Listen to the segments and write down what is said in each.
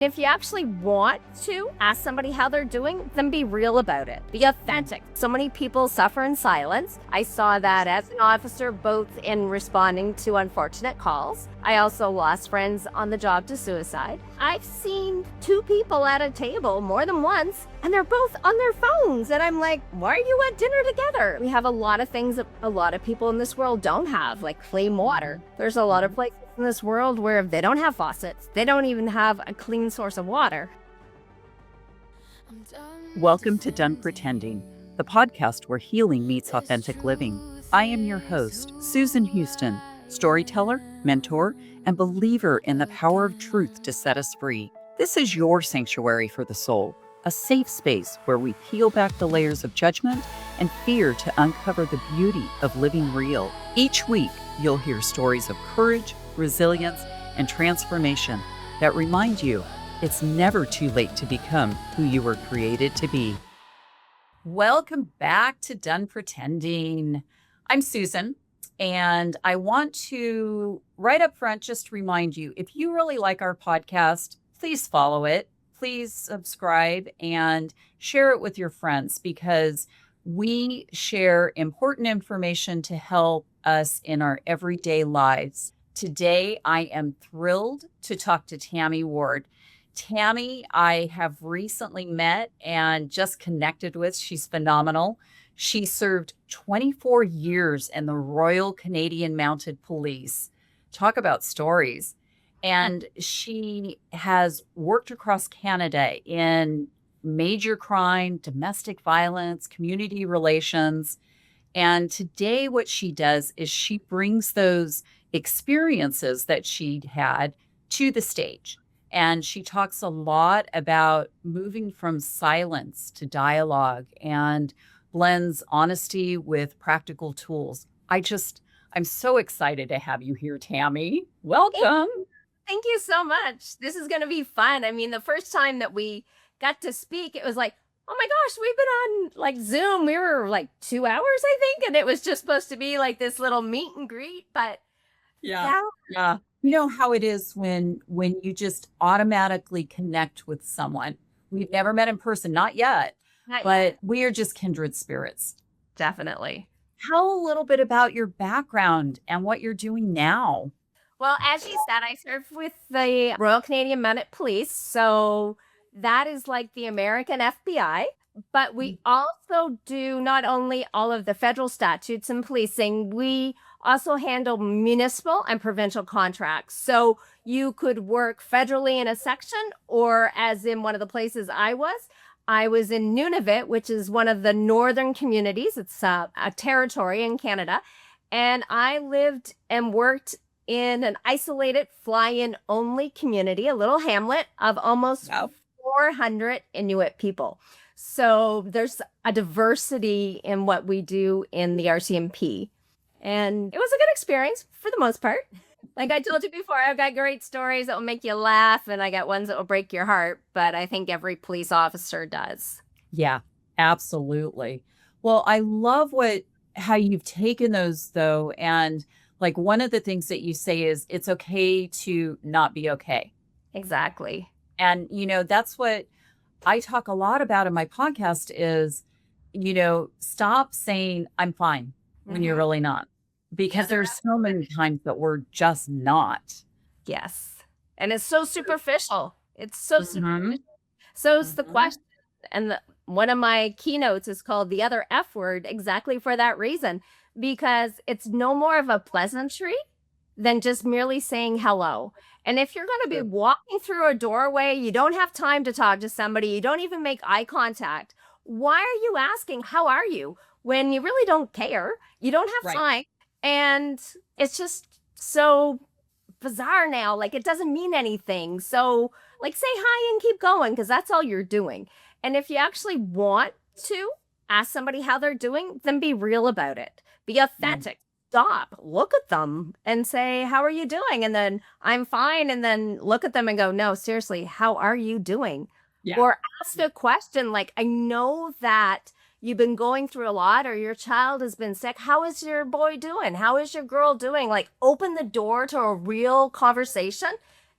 If you actually want to ask somebody how they're doing, then be real about it. Be authentic. So many people suffer in silence. I saw that as an officer, both in responding to unfortunate calls. I also lost friends on the job to suicide. I've seen two people at a table more than once, and they're both on their phones. And I'm like, why are you at dinner together? We have a lot of things that a lot of people in this world don't have, like clean water. There's a lot of places in this world where they don't have faucets. They don't even have a clean source of water. Welcome to Done Pretending, the podcast where healing meets authentic living. I am your host, Susan Houston, storyteller, mentor, and believer in the power of truth to set us free. This is your sanctuary for the soul, a safe space where we peel back the layers of judgment and fear to uncover the beauty of living real. Each week, you'll hear stories of courage, resilience, and transformation that remind you it's never too late to become who you were created to be. Welcome back to Done Pretending. I'm Susan, and I want to, right up front, just remind you, if you really like our podcast, please follow it. Please subscribe and share it with your friends, because we share important information to help us in our everyday lives. Today, I am thrilled to talk to Tammy Ward. Tammy, I have recently met and just connected with. She's phenomenal. She served 24 years in the Royal Canadian Mounted Police. Talk about stories. And she has worked across Canada in major crime, domestic violence, community relations. And today what she does is she brings those experiences that she had to the stage. And she talks a lot about moving from silence to dialogue and blends honesty with practical tools. I'm so excited to have you here, Tammy. Welcome. Thank you so much. This is going to be fun. I mean, the first time that we got to speak, it was like, oh my gosh, we've been on like Zoom. We were like 2 hours, I think. And it was just supposed to be like this little meet and greet. But yeah. You know how it is when you just automatically connect with someone. We've never met in person, not yet, but we are just kindred spirits. Definitely. Tell a little bit about your background and what you're doing now. Well, as you said, I serve with the Royal Canadian Mounted Police. So that is like the American FBI. But we also do not only all of the federal statutes and policing, we also handle municipal and provincial contracts. So you could work federally in a section, or as in one of the places I was in Nunavut, which is one of the northern communities. It's a territory in Canada. And I lived and worked in an isolated fly-in only community, a little hamlet of almost 400 Inuit people. So there's a diversity in what we do in the RCMP. And it was a good experience for the most part. Like I told you before, I've got great stories that will make you laugh, and I got ones that will break your heart. But I think every police officer does. Yeah, absolutely. Well, I love how you've taken those, though. And like one of the things that you say is it's okay to not be okay. Exactly. And, that's what I talk a lot about in my podcast is, stop saying I'm fine when you're really not, because there's so many times that we're just not. Yes. And it's so superficial. It's so superficial. So it's the question. And one of my keynotes is called The Other F Word, exactly for that reason, because it's no more of a pleasantry than just merely saying hello. And if you're going to be walking through a doorway, you don't have time to talk to somebody, you don't even make eye contact. Why are you asking, how are you, when you really don't care? You don't have time. And it's just so bizarre now. Like, it doesn't mean anything. So, like, say hi and keep going, because that's all you're doing. And if you actually want to ask somebody how they're doing, then be real about it. Be authentic. Stop, look at them and say, how are you doing? And then I'm fine. And then look at them and go, no, seriously, how are you doing? Yeah. Or ask a question like, I know that you've been going through a lot, or your child has been sick. How is your boy doing? How is your girl doing? Like, open the door to a real conversation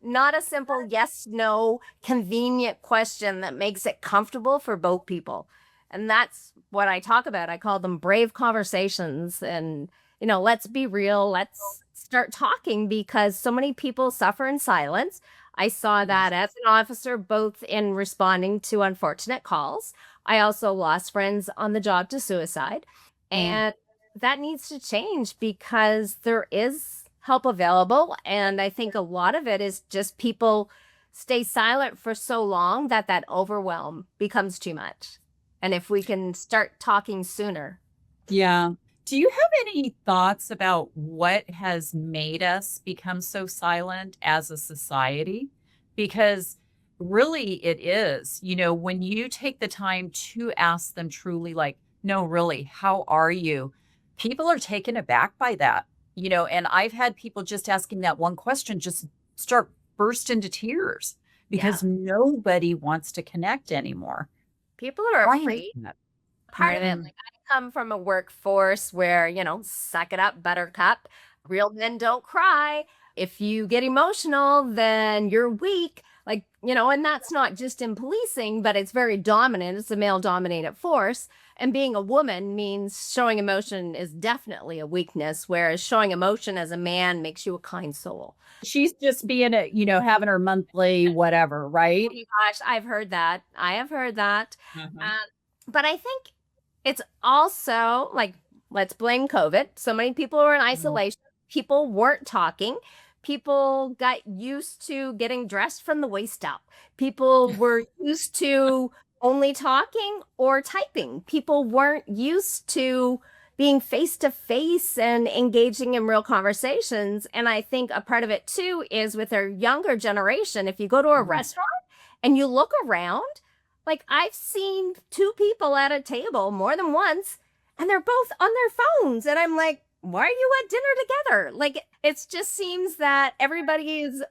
Not a simple yes, no, convenient question that makes it comfortable for both people. And that's what I talk about. I call them brave conversations. And, let's be real. Let's start talking because so many people suffer in silence. I saw Yes. that as an officer, both in responding to unfortunate calls. I also lost friends on the job to suicide. Mm. And that needs to change because there is help available. And I think a lot of it is just people stay silent for so long that that overwhelm becomes too much. And if we can start talking sooner. Yeah. Do you have any thoughts about what has made us become so silent as a society? Because really it is, when you take the time to ask them truly, like, no, really, how are you? People are taken aback by that, and I've had people just asking that one question just burst into tears Yeah. because nobody wants to connect anymore. People are Why is afraid. that? Part of it, Mhm. like I come from a workforce where, suck it up, buttercup. Real men don't cry. If you get emotional, then you're weak. Like, and that's not just in policing, but it's very dominant. It's a male dominated force. And being a woman means showing emotion is definitely a weakness, whereas showing emotion as a man makes you a kind soul. She's just being having her monthly whatever, Oh right? my gosh, I've heard that. I have heard that. Uh-huh. Um, but I think it's also like, let's blame COVID. So many people were in Mm. isolation. People weren't talking. People got used to getting dressed from the waist up. People were used to only talking or typing. People weren't used to being face to face and engaging in real conversations. And I think a part of it too is with our younger generation. If you go to a Mhm. restaurant and you look around, like I've seen two people at a table more than once, and they're both on their phones. And I'm like, why are you at dinner together? Like it just seems that everybody is,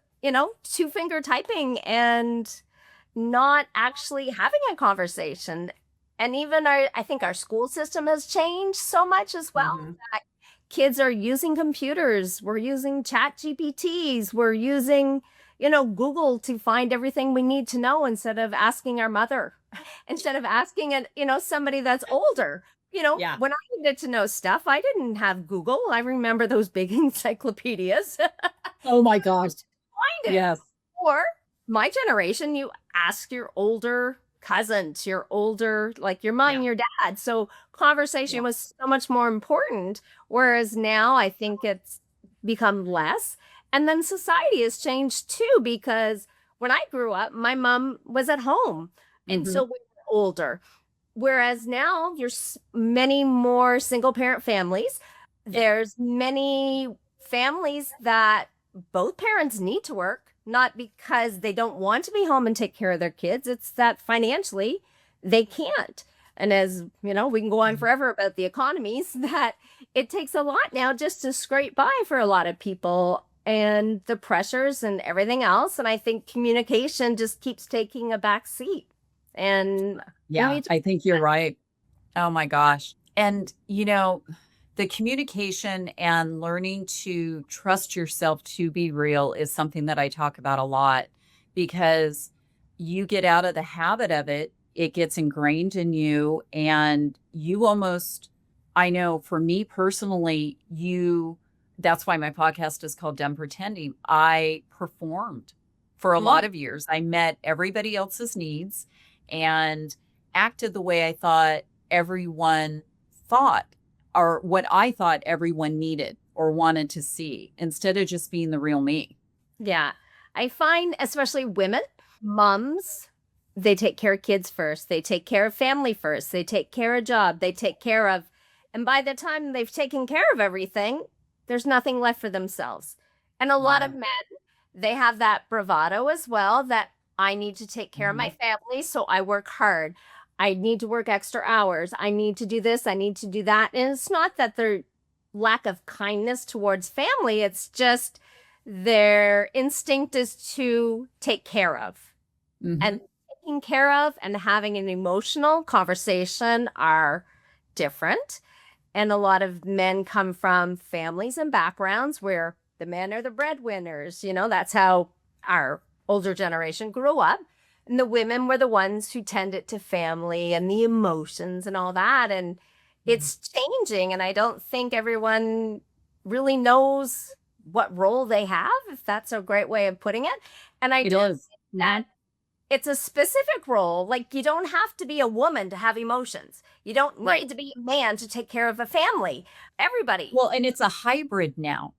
two finger typing and not actually having a conversation. And even I think our school system has changed so much as well Mhm. that kids are using computers. We're using chat GPTs. We're using, Google to find everything we need to know instead of asking our mother, instead of asking somebody that's older. Yeah. When I needed to know stuff, I didn't have Google. I remember those big encyclopedias. Oh my gosh. Find it. Yes. Or my generation, you ask your older cousins, your older, like your mom Yeah. and your dad. So Yeah. conversation was so much more important. Whereas now I think it's become less. And then society has changed too, because when I grew up, my mom was at home Mhm. until we were older. Whereas now there's many more single parent families. Yeah. There's many families that both parents need to work, not because they don't want to be home and take care of their kids. It's that financially they can't. And as we can go on Mhm. forever about the economies, that it takes a lot now just to scrape by for a lot of people and the pressures and everything else. And I think communication just keeps taking a back seat. And Yeah, we I think you're right. Oh my gosh. And, the communication and learning to trust yourself to be real is something that I talk about a lot because you get out of the habit of it, it gets ingrained in you, and you almost, I know for me personally, that's why my podcast is called Dumb Pretending. I performed for a lot Mhm. of years. I met everybody else's needs and acted the way I thought everyone thought or what I thought everyone needed or wanted to see instead of just being the real me. Yeah. I find, especially women, moms, they take care of kids first. They take care of family first. They take care of job. They take care of, and by the time they've taken care of everything, there's nothing left for themselves. And a lot of Wow. men, they have that bravado as well that I need to take care of my Mhm. family, so I work hard. I need to work extra hours. I need to do this. I need to do that. And it's not that they're lack of kindness towards family. It's just their instinct is to take care of. And Mhm. taking care of and having an emotional conversation are different. And a lot of men come from families and backgrounds where the men are the breadwinners. That's how our older generation grew up, and the women were the ones who tended to family and the emotions and all that. And Mhm. it's changing, and I don't think everyone really knows what role they have, if that's a great way of putting it. And I It do is. think that it's a specific role. Like, you don't have to be a woman to have emotions. You don't Right. need to be a man to take care of a family. Everybody. Well, and it's a hybrid now,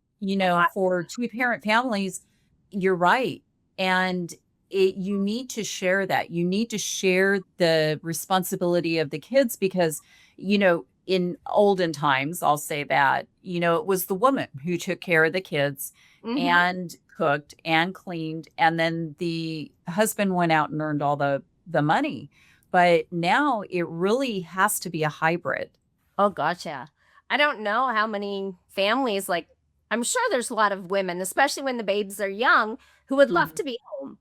for two-parent families, you're right. And you need to share that. You need to share the responsibility of the kids because, in olden times, I'll say that, it was the woman who took care of the kids Hmm. and cooked and cleaned, and then the husband went out and earned all the money. But now it really has to be a hybrid. Oh, gotcha. I don't know how many families, like, I'm sure there's a lot of women, especially when the babes are young, who would love Mhm. to be home.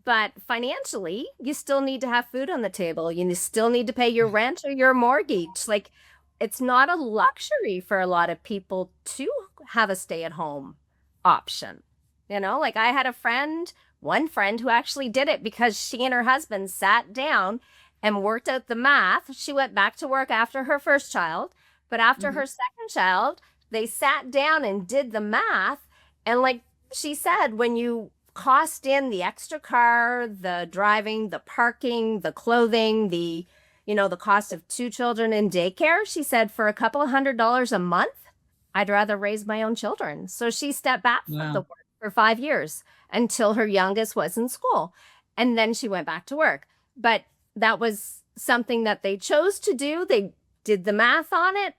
But financially, you still need to have food on the table. You still need to pay your rent or your mortgage. Like, it's not a luxury for a lot of people to have a stay-at-home option. Like, I had one friend who actually did it because she and her husband sat down and worked out the math. She went back to work after her first child, but after Mhm. her second child, they sat down and did the math. And like she said, when you cost in the extra car, the driving, the parking, the clothing, the cost of two children in daycare, she said for a couple of $100 a month, I'd rather raise my own children. So she stepped back from the Wow. work for 5 years until her youngest was in school. And then she went back to work. But that was something that they chose to do. They did the math on it.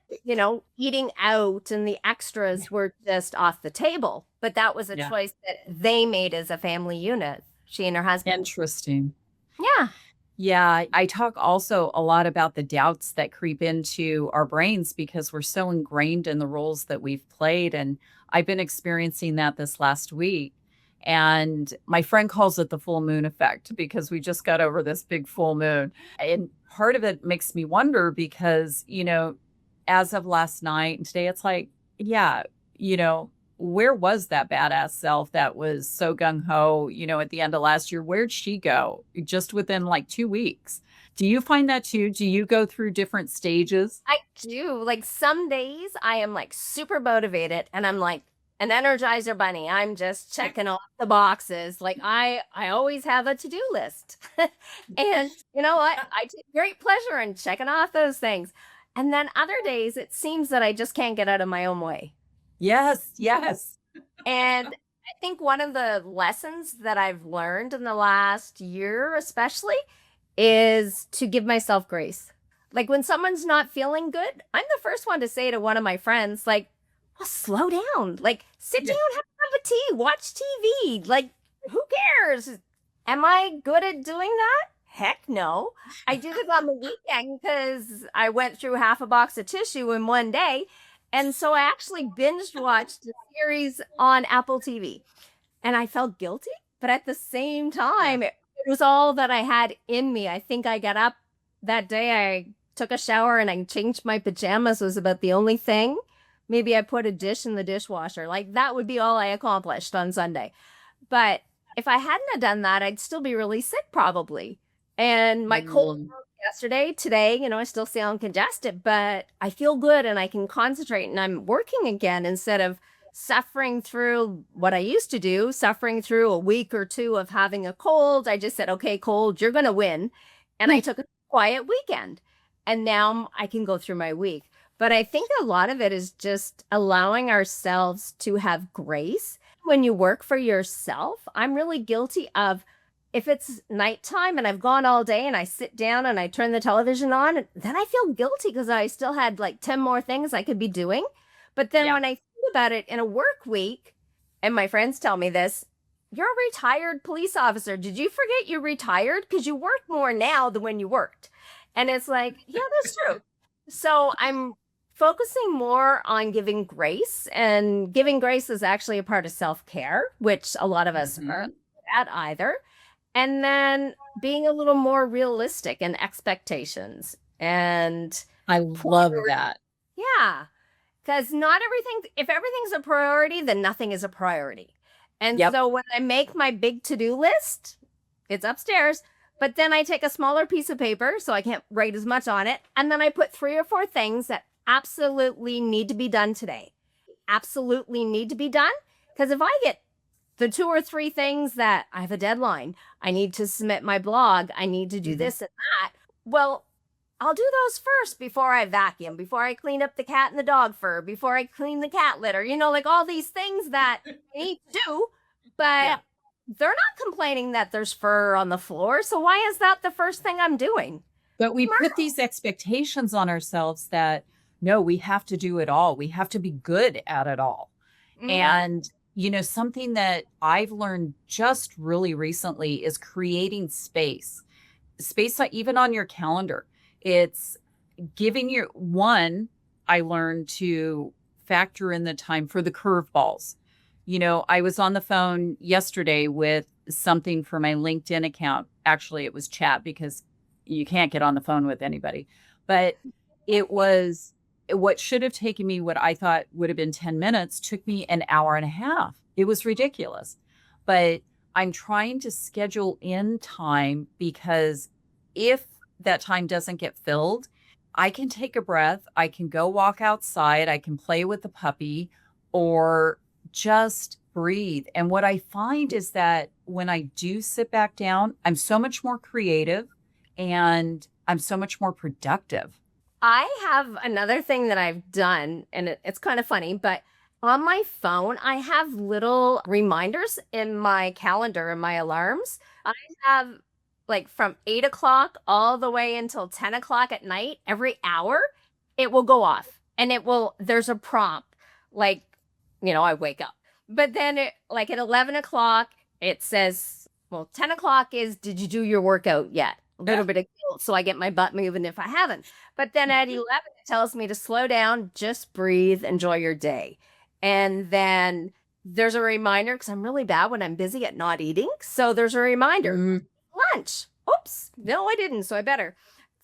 Eating out and the extras were just off the table. But that was a Yeah. choice that they made as a family unit, she and her husband. Interesting. Yeah. Yeah, I talk also a lot about the doubts that creep into our brains because we're so ingrained in the roles that we've played. And I've been experiencing that this last week. And my friend calls it the full moon effect because we just got over this big full moon. And part of it makes me wonder because, as of last night and today, it's like, yeah, you know, where was that badass self that was so gung ho, at the end of last year? Where'd she go just within like 2 weeks? Do you find that too? Do you go through different stages? I do. Like, some days I am like super motivated and I'm like an energizer bunny. I'm just checking off the boxes. Like, I always have a to-do list. And you know what? I take great pleasure in checking off those things. And then other days it seems that I just can't get out of my own way. Yes, yes. And I think one of the lessons that I've learned in the last year, especially, is to give myself grace. Like, when someone's not feeling good, I'm the first one to say to one of my friends, like, well, slow down. Like, sit Yeah. down, have a cup of tea, watch TV. Like, who cares? Am I good at doing that? Heck no. I did it on the weekend because I went through half a box of tissue in one day. And so I actually binged watched a series on Apple TV, and I felt guilty, but at the same Yeah. time, it was all that I had in me. I think I got up that day, I took a shower and I changed my pajamas was about the only thing. Maybe I put a dish in the dishwasher. Like, that would be all I accomplished on Sunday. But if I hadn't have done that, I'd still be really sick probably. And my cold Mm. broke yesterday, today, I still sound congested, but I feel good and I can concentrate and I'm working again instead of suffering through what I used to do, suffering through a week or two of having a cold. I just said, okay, cold, you're going to win. And I took a quiet weekend. And now I can go through my week. But I think a lot of it is just allowing ourselves to have grace. When you work for yourself, I'm really guilty of, if it's nighttime and I've gone all day and I sit down and I turn the television on, then I feel guilty because I still had like 10 more things I could be doing. But then Yeah. when I think about it in a work week, and my friends tell me this, you're a retired police officer. Did you forget you're retired? Because you work more now than when you worked. And it's like, yeah, that's true. So I'm focusing more on giving grace, and giving grace is actually a part of self-care, which a lot of us aren't Mhm. good at either. And then being a little more realistic in expectations and I love that. yeah, because not everything, if everything's a priority, then nothing is a priority. And Yep. so when I make my big to-do list, it's upstairs, but then I take a smaller piece of paper so I can't write as much on it. And then I put 3 or 4 things that absolutely need to be done today. Absolutely need to be done. Because if I get the 2 or 3 things that I have a deadline, I need to submit my blog, I need to do Mhm. this and that. Well, I'll do those first before I vacuum, before I clean up the cat and the dog fur, before I clean the cat litter, like all these things that I need to do. But Yeah. they're not complaining that there's fur on the floor. So why is that the first thing I'm doing? But we put these expectations on ourselves that no, we have to do it all. We have to be good at it all. Mm-hmm. And, something that I've learned just really recently is creating space, even on your calendar. It's giving your one, I learned to factor in the time for the curveballs. I was on the phone yesterday with something for my LinkedIn account. Actually, it was chat because you can't get on the phone with anybody. But it was what should have taken me what I thought would have been 10 minutes, took me an hour and a half. It was ridiculous. But I'm trying to schedule in time because if that time doesn't get filled, I can take a breath. I can go walk outside. I can play with the puppy or just breathe. And what I find is that when I do sit back down, I'm so much more creative and I'm so much more productive. I have another thing that I've done, and it's kind of funny, but on my phone, I have little reminders in my calendar and my alarms. I have like from 8 o'clock all the way until 10 o'clock at night, every hour, it will go off and there's a prompt like, I wake up. But then like at 11 o'clock, it says, well, 10 o'clock is, did you do your workout yet? A little bit of guilt, so I get my butt moving if I haven't. But then at 11, it tells me to slow down, just breathe, enjoy your day. And then there's a reminder because I'm really bad when I'm busy at not eating. So there's a reminder Mm, lunch. Oops. No, I didn't. So I better.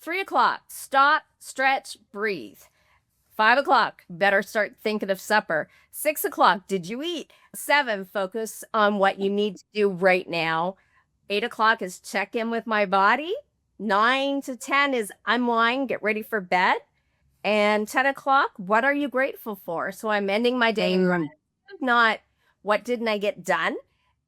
3 o'clock, stop, stretch, breathe. 5 o'clock, better start thinking of supper. 6 o'clock, did you eat? Seven, focus on what you need to do right now. 8 o'clock is check in with my body. 9 to 10 is unwind, get ready for bed. And 10 o'clock, what are you grateful for? So I'm ending my day in mm, gratitude, not what didn't I get done.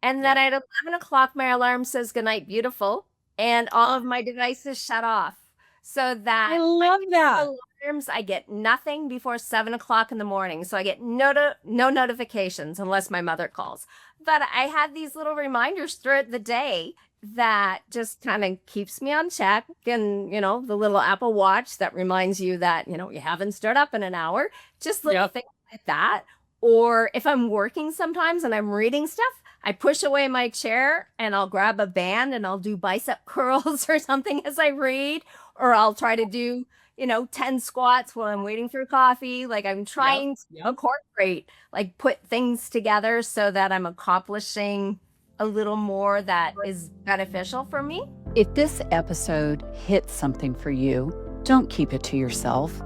And then yeah. at 11 o'clock, my alarm says goodnight, beautiful. And all of my devices shut off so I that love that. alarms, I get nothing before 7 o'clock in the morning. So I get no notifications unless my mother calls. But I have these little reminders throughout the day that just kind of keeps me on check. And, the little Apple Watch that reminds you that, you haven't stood up in an hour. Just little Yep. things like that. Or if I'm working sometimes and I'm reading stuff, I push away my chair and I'll grab a band and I'll do bicep curls or something as I read. Or I'll try to do 10 squats while I'm waiting for coffee. Like I'm Yep. trying to Yep. incorporate, like put things together so that I'm accomplishing a little more that is beneficial for me. If this episode hit something for you, don't keep it to yourself.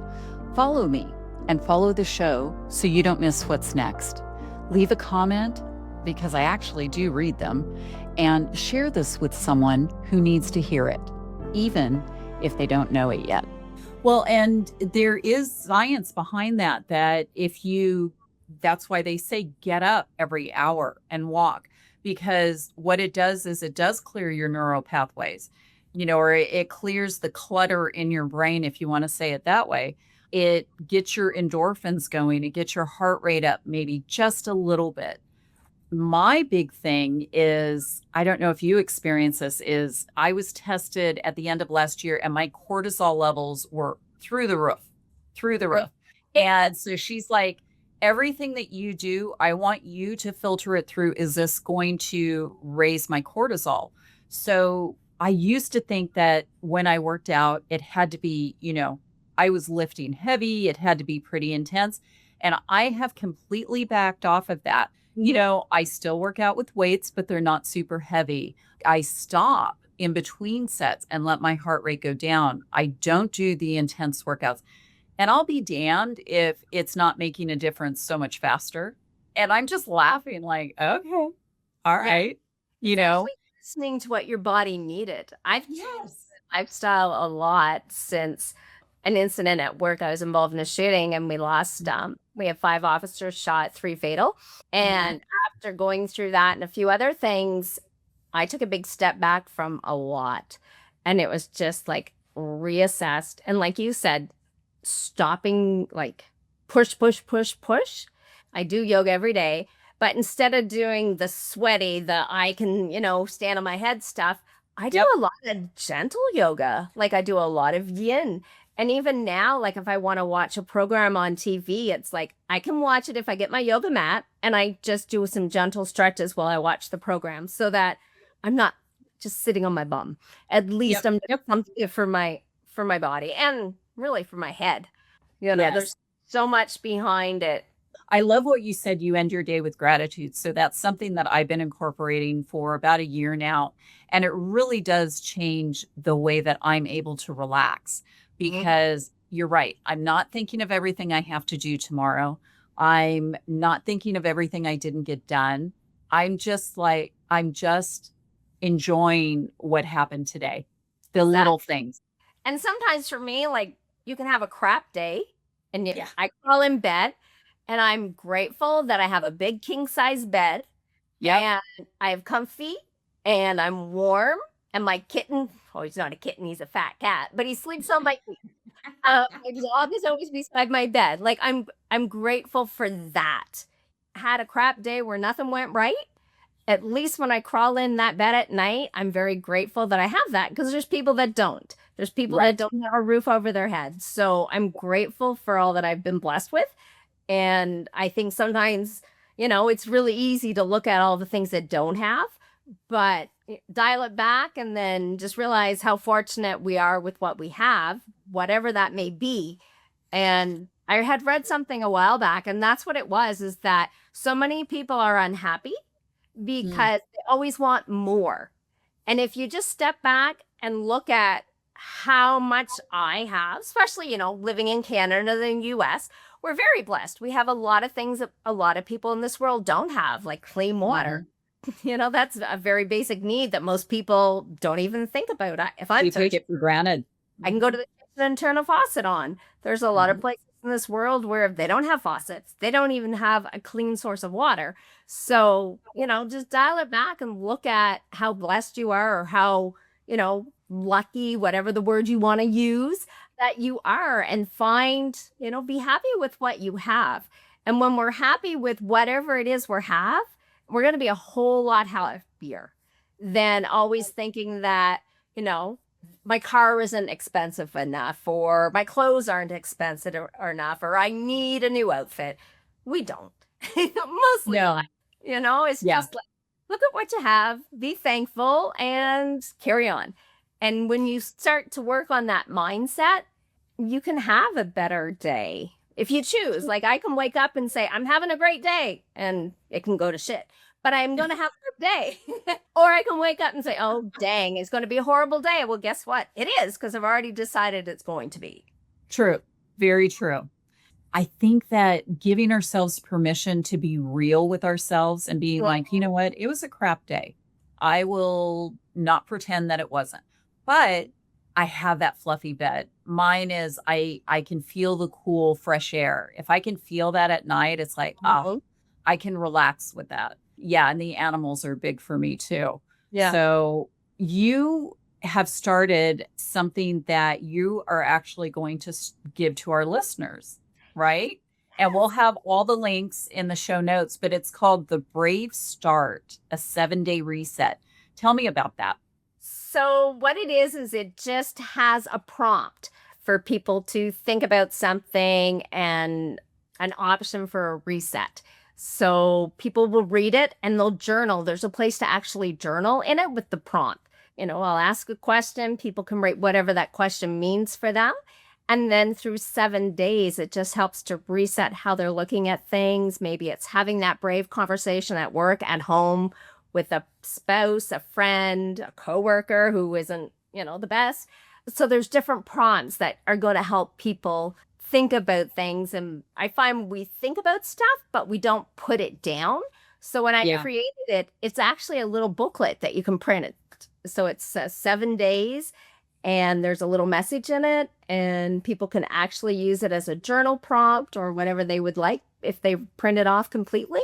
Follow me and follow the show so you don't miss what's next. Leave a comment because I actually do read them, and share this with someone who needs to hear it, even if they don't know it yet. Well, and there is science behind that that's why they say get up every hour and walk, because what it does is it does clear your neural pathways, or it clears the clutter in your brain, if you want to say it that way. It gets your endorphins going, it gets your heart rate up maybe just a little bit. My big thing is, I don't know if you experience this, is I was tested at the end of last year and my cortisol levels were through the roof, through the roof. And so she's like, everything that you do, I want you to filter it through. Is this going to raise my cortisol? So I used to think that when I worked out, it had to be, I was lifting heavy, it had to be pretty intense. And I have completely backed off of that. I still work out with weights, but they're not super heavy. I stop in between sets and let my heart rate go down. I don't do the intense workouts. And I'll be damned if it's not making a difference so much faster. And I'm just laughing like, okay. All Yeah. right. You It's know? actually listening to what your body needed. I've changed Yes. my lifestyle a lot since an incident at work. I was involved in a shooting and we lost, we have 5 officers shot, 3 fatal. Mhm. And after going through that and a few other things, I took a big step back from a lot. And it was just like reassessed. And like you said, stopping like push, push, push, push. I do yoga every day, but instead of doing the sweaty, the I can, stand on my head stuff, I do Yep. a lot of gentle yoga. Like I do a lot of yin. And even now, like if I want to watch a program on TV, it's like I can watch it if I get my yoga mat and I just do some gentle stretches while I watch the program so that I'm not just sitting on my bum. At least Yep. I'm doing Yep. something for my body and really for my head. Yes. There's so much behind it. I love what you said. You end your day with gratitude. So that's something that I've been incorporating for about a year now. And it really does change the way that I'm able to relax Mhm. because you're right. I'm not thinking of everything I have to do tomorrow. I'm not thinking of everything I didn't get done. I'm just enjoying what happened today, the little Exactly. things. And sometimes for me, like you can have a crap day and Yeah. I crawl in bed and I'm grateful that I have a big king size bed Yep. and I have comfy and I'm warm and my kitten, oh, he's not a kitten, he's a fat cat, but he sleeps on my knee. My dog is always beside my bed. Like I'm grateful for that. Had a crap day where nothing went right. At least when I crawl in that bed at night, I'm very grateful that I have that because there's people that don't. There's people that Right. don't have a roof over their heads. So I'm grateful for all that I've been blessed with. And I think sometimes, it's really easy to look at all the things that don't have, but dial it back and then just realize how fortunate we are with what we have, whatever that may be. And I had read something a while back, and that's what it was is that so many people are unhappy Mm. because they always want more. And if you just step back and look at how much I have, especially, living in Canada and the US, we're very blessed. We have a lot of things that a lot of people in this world don't have, like clean water. Mhm. That's a very basic need that most people don't even think about. If I'm We take thirsty, it for granted. I can go Mhm. to the kitchen and turn a faucet on. There's a lot of Mhm. places in this world where they don't have faucets. They don't even have a clean source of water. So, just dial it back and look at how blessed you are or how, lucky, whatever the word you want to use, that you are and find, be happy with what you have. And when we're happy with whatever it is we're going to be a whole lot happier than always thinking that, you know, my car isn't expensive enough or my clothes aren't expensive or enough or I need a new outfit. We don't. Mostly No. not. It's Yeah. just like look at what you have, be thankful and carry on. And when you start to work on that mindset, you can have a better day. If you choose, like I can wake up and say, I'm having a great day, and it can go to shit, but I'm going to have a good day. Or I can wake up and say, oh, dang, it's going to be a horrible day. Well, guess what? It is because I've already decided it's going to be. True. Very true. I think that giving ourselves permission to be real with ourselves and being Well, like, you know what? It was a crap day. I will not pretend that it wasn't. But I have that fluffy bed. Mine is I can feel the cool fresh air. If I can feel that at night, it's like, oh, mhm. I can relax with that. Yeah, and the animals are big for me too. Yeah. So you have started something that you are actually going to give to our listeners, right? And we'll have all the links in the show notes, but it's called The Brave Start, a 7-day reset. Tell me about that. So, what it is it just has a prompt for people to think about something and an option for a reset. So, people will read it and they'll journal. There's a place to actually journal in it with the prompt. I'll ask a question, people can write whatever that question means for them. And then through 7 days, it just helps to reset how they're looking at things. Maybe it's having that brave conversation at work, at home, with a spouse, a friend, a coworker who isn't, the best. So there's different prompts that are going to help people think about things. And I find we think about stuff, but we don't put it down. So when I Yeah. created it, it's actually a little booklet that you can print it. So it's 7 days and there's a little message in it, and people can actually use it as a journal prompt or whatever they would like if they print it off completely.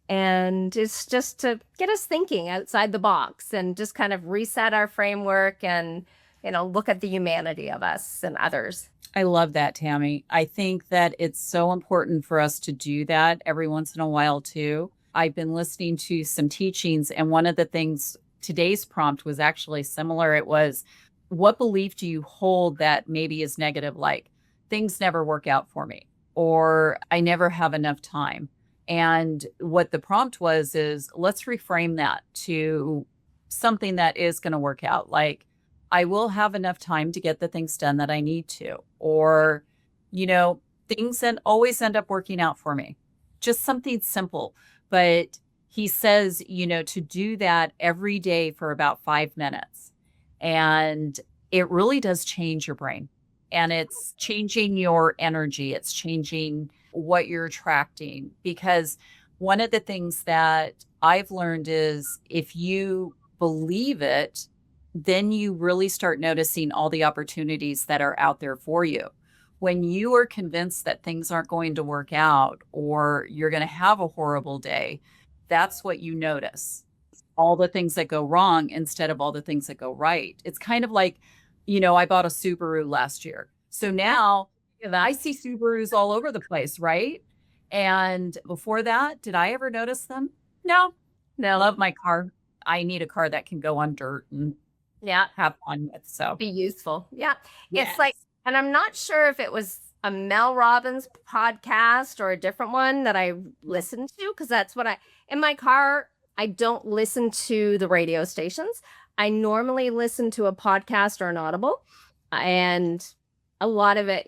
And it's just to get us thinking outside the box and just kind of reset our framework and, look at the humanity of us and others. I love that, Tammy. I think that it's so important for us to do that every once in a while, too. I've been listening to some teachings, and one of the things today's prompt was actually similar. It was, what belief do you hold that maybe is negative? Like, things never work out for me, or I never have enough time. And what the prompt was is, let's reframe that to something that is going to work out. Like, I will have enough time to get the things done that I need to, or, things that always end up working out for me. Just something simple. But he says, to do that every day for about 5 minutes. And it really does change your brain, and it's changing your energy. It's changing what you're attracting, because one of the things that I've learned is if you believe it, then you really start noticing all the opportunities that are out there for you. When you are convinced that things aren't going to work out or you're going to have a horrible day, that's what you notice. All the things that go wrong instead of all the things that go right. It's kind of like, I bought a Subaru last year. So now I see Subarus all over the place, right? And before that, did I ever notice them? No. No. Love my car. I need a car that can go on dirt and Yeah. have fun with. So Be useful. Yeah. yes. It's like, and I'm not sure if it was a Mel Robbins podcast or a different one that I listened to, because that's what in my car, I don't listen to the radio stations. I normally listen to a podcast or an Audible, and a lot of it,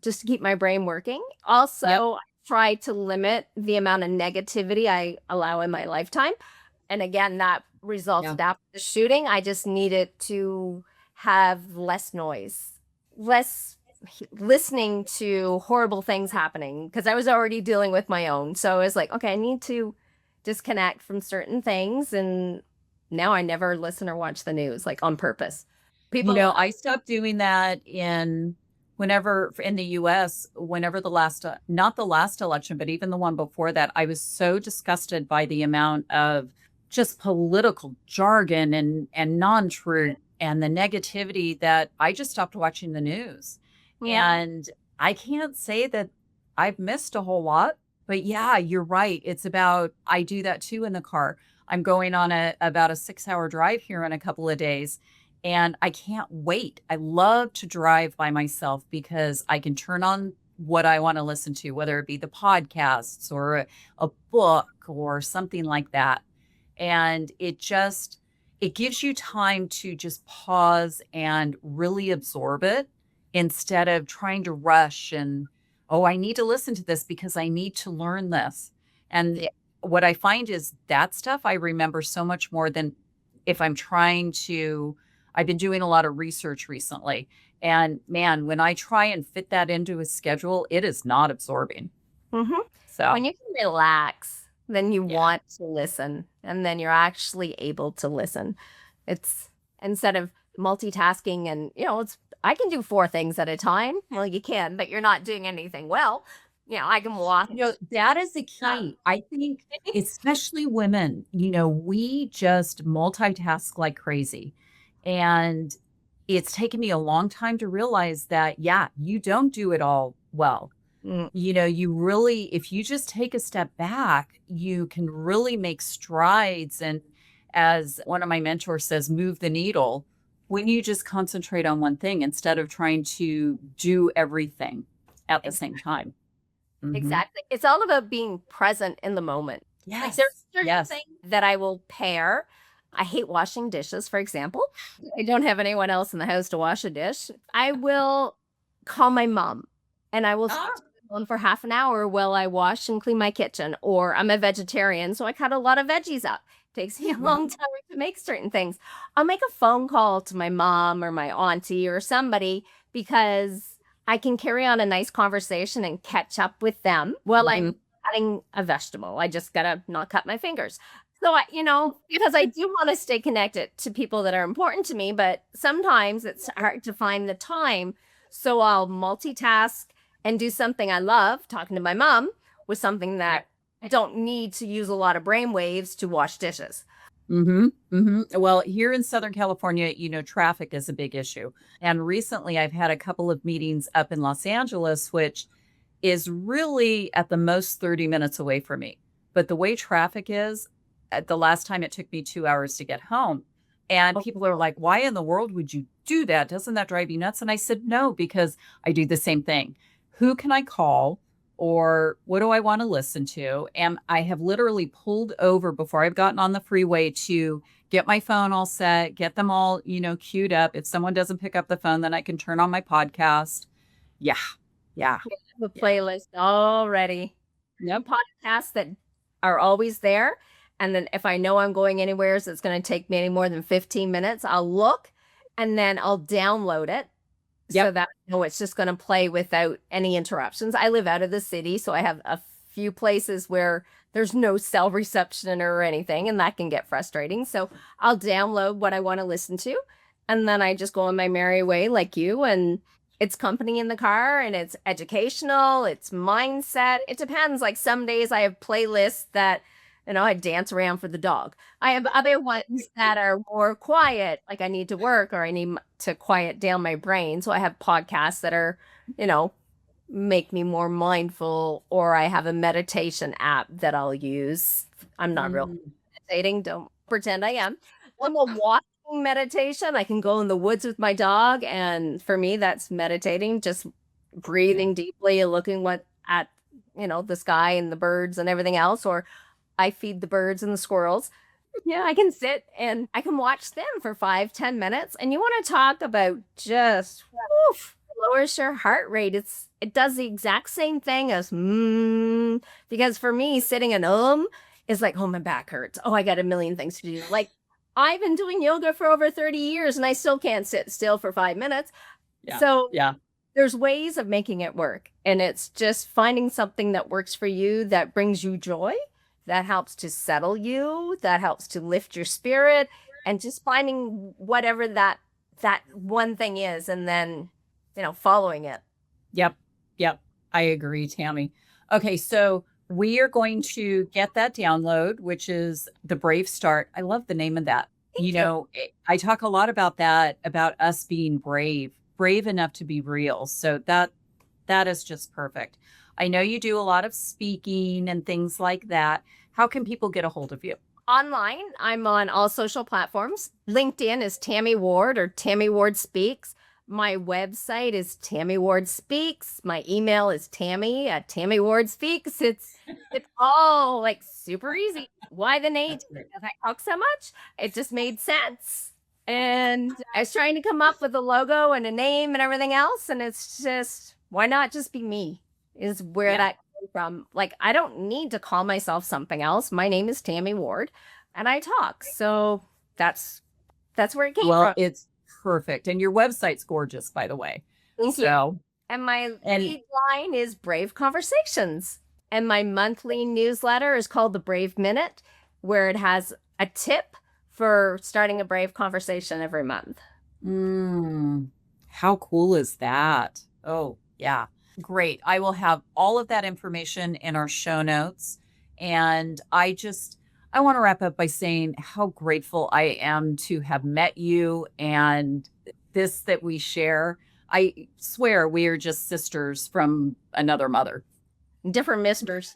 just to keep my brain working. Also, Yep. I try to limit the amount of negativity I allow in my lifetime. And again, that resulted after the shooting. I just needed to have less noise, less listening to horrible things happening, because I was already dealing with my own. So I was like, okay, I need to disconnect from certain things. And now I never listen or watch the news, like on purpose. People, I stopped doing that whenever in the US, whenever not the last election, but even the one before that, I was so disgusted by the amount of just political jargon and non-truth and the negativity that I just stopped watching the news. Yeah. And I can't say that I've missed a whole lot, but yeah, you're right. It's about, I do that too in the car. I'm going on about a 6-hour drive here in a couple of days, and I can't wait. I love to drive by myself because I can turn on what I want to listen to, whether it be the podcasts or a book or something like that. And it gives you time to just pause and really absorb it instead of trying to rush and, oh, I need to listen to this because I need to learn this. And what I find is that stuff I remember so much more than if I'm I've been doing a lot of research recently. And man, when I try and fit that into a schedule, it is not absorbing. Mm-hmm. So when you can relax, then you want to listen, and then you're actually able to listen. It's instead of multitasking and, I can do 4 things at a time. Well, you can, but you're not doing anything well. I can walk. That is the key. I think, especially women, we just multitask like crazy. And it's taken me a long time to realize that, you don't do it all well. You really, if you just take a step back, you can really make strides. And as one of my mentors says, move the needle when you just concentrate on one thing instead of trying to do everything at the same time. Mm-hmm. Exactly. It's all about being present in the moment. Yes. Like there's certain things that I will pair. I hate washing dishes, for example. I don't have anyone else in the house to wash a dish. I will call my mom, and I will talk to the phone for half an hour while I wash and clean my kitchen. Or I'm a vegetarian, so I cut a lot of veggies up. Takes me a long time to make certain things. I'll make a phone call to my mom or my auntie or somebody, because I can carry on a nice conversation and catch up with them while I'm cutting a vegetable. I just gotta not cut my fingers. So because I do want to stay connected to people that are important to me, but sometimes it's hard to find the time. So I'll multitask and do something I love, talking to my mom, with something that I don't need to use a lot of brain waves to wash dishes. Well, here in Southern California, traffic is a big issue. And recently I've had a couple of meetings up in Los Angeles, which is really at the most 30 minutes away from me. But the way traffic is, at the last time it took me 2 hours to get home. And people are like, why in the world would you do that? Doesn't that drive you nuts? And I said, no, because I do the same thing. Who can I call? Or what do I want to listen to? And I have literally pulled over before I've gotten on the freeway to get my phone all set, get them all, queued up. If someone doesn't pick up the phone, then I can turn on my podcast. Yeah. Yeah. The playlist already. Yep. Podcasts that are always there. And then if I know I'm going anywhere, so it's going to take me any more than 15 minutes, I'll look and then I'll download it. So that I know it's just going to play without any interruptions. I live out of the city, so I have a few places where there's no cell reception or anything, and that can get frustrating. So I'll download what I want to listen to, and then I just go on my merry way like you, and it's company in the car, and it's educational, it's mindset. It depends. Like some days I have playlists that I dance around for the dog. I have other ones that are more quiet, like I need to work or I need to quiet down my brain. So I have podcasts that are, make me more mindful, or I have a meditation app that I'll use. I'm not real meditating. Don't pretend I am. I'm a walking meditation. I can go in the woods with my dog. And for me, that's meditating, just breathing deeply and looking at the sky and the birds and everything else. Or I feed the birds and the squirrels. Yeah, I can sit and I can watch them for 5-10 minutes. And you want to talk about just lowers your heart rate. It does the exact same thing as because for me, sitting and is like, oh, my back hurts. Oh, I got a million things to do. Like I've been doing yoga for over 30 years and I still can't sit still for 5 minutes. Yeah. So yeah. There's ways of making it work. And it's just finding something that works for you, that brings you joy, that helps to settle you, that helps to lift your spirit, and just finding whatever that one thing is, and then, following it. Yep. I agree, Tammy. Okay, so we are going to get that download, which is the Brave Start. I love the name of that. Thank you. I talk a lot about that, about us being brave enough to be real. So that is just perfect. I know you do a lot of speaking and things like that. How can people get a hold of you? Online, I'm on all social platforms. LinkedIn is Tammy Ward or Tammy Ward Speaks. My website is Tammy Ward Speaks. My email is Tammy@Tammy Ward Speaks. It's all like super easy. Why the name? Because I talk so much. It just made sense. And I was trying to come up with a logo and a name and everything else. And it's just, why not just be me? Is where that came from. Like, I don't need to call myself something else. My name is Tammy Ward and I talk. So that's where it came from. Well, it's perfect. And your website's gorgeous, by the way. Thank you. And my lead line is Brave Conversations. And my monthly newsletter is called The Brave Minute, where it has a tip for starting a brave conversation every month. How cool is that? Oh, yeah. Great. I will have all of that information in our show notes. And I want to wrap up by saying how grateful I am to have met you and this that we share. I swear we are just sisters from another mother. Different misters.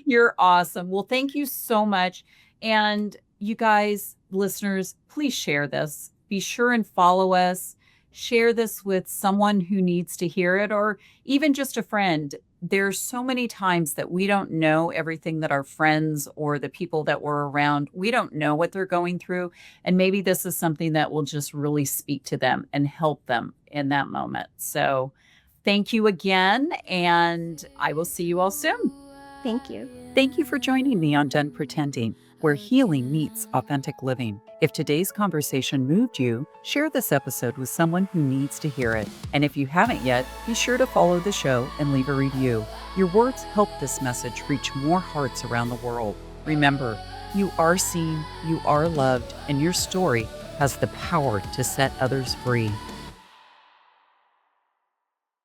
You're awesome. Well, thank you so much. And you guys, listeners, please share this. Be sure and follow us. Share this with someone who needs to hear it, or even just a friend. There's so many times that we don't know everything that our friends or the people that we're around, we don't know what they're going through. And maybe this is something that will just really speak to them and help them in that moment. So thank you again, and I will see you all soon. Thank you. Thank you for joining me on Done Pretending, where healing meets authentic living. If today's conversation moved you, share this episode with someone who needs to hear it. And if you haven't yet, be sure to follow the show and leave a review. Your words help this message reach more hearts around the world. Remember, you are seen, you are loved, and your story has the power to set others free.